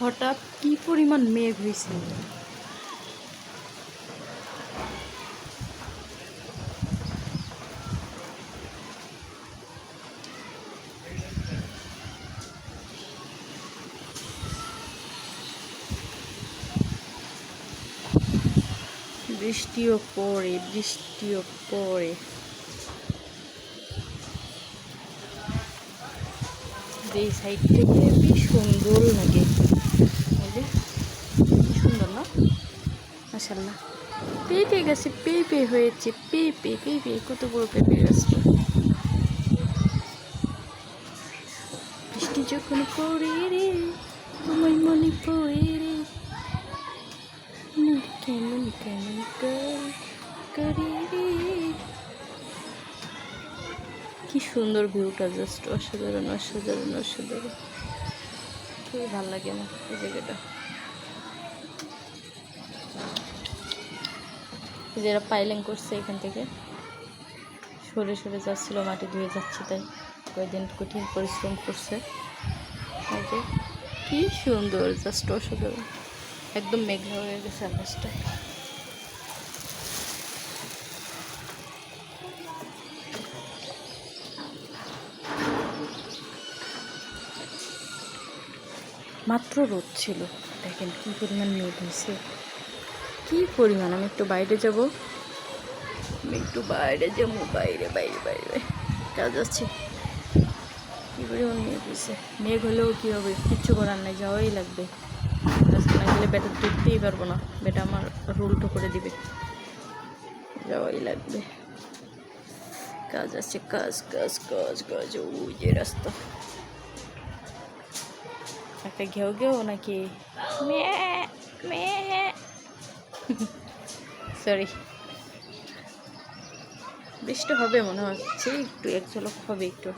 হঠাৎ কি পরিমাণ মেঘ হয়েছে। বৃষ্টিও পড়ে এই সাইড থেকে কি সুন্দর লাগে, সুন্দর না মাশাআল্লাহ। পেঁপে গাছে পেঁপে হয়েছে, পেঁপে কত বড় পেঁপে গাছটা। বৃষ্টি যখন পড়ে রে তোমার মনে পড়ে রে, কেমন কেমন করে রে। কি সুন্দর ভিউটা, জাস্ট অসাধারণ অসাধারণ অসাধারণ। খুবই ভালো লাগে আমার এই জায়গাটা। যারা পাইলিং করছে এখান থেকে সরে সরে যাচ্ছিল, মাটি ধুয়ে যাচ্ছে, তাই কয়েকদিন কঠিন পরিশ্রম করছে। কি সুন্দর, জাস্ট অসাধারণ। একদম মেঘলা হয়ে গেছে আকাশটা। মাত্র রোদ ছিল, দেখেন কি পরিমাণ মেঘ হয়েছে, কি পরিমাণ। আমি একটু বাইরে যাব, বাইরে বাইরে বাইরে কাজ আছে। কি পরিমাণ মেঘ হয়েছে। মেঘ হলেও কি হবে, কিচ্ছু করার নাই, যাওয়াই লাগবে। না গেলে বেটা দেখতেই পারবো না, বেটা আমার রুলটো করে দিবে, যাওয়াই লাগবে। কাজ আছে, কাজ কাজ কাজ কাজ। ওই যে রাস্তা, একটা ঘেউ নাকি সরি, বৃষ্টি হবে মনে হচ্ছে, একটু এক ঝলক হবে একটু।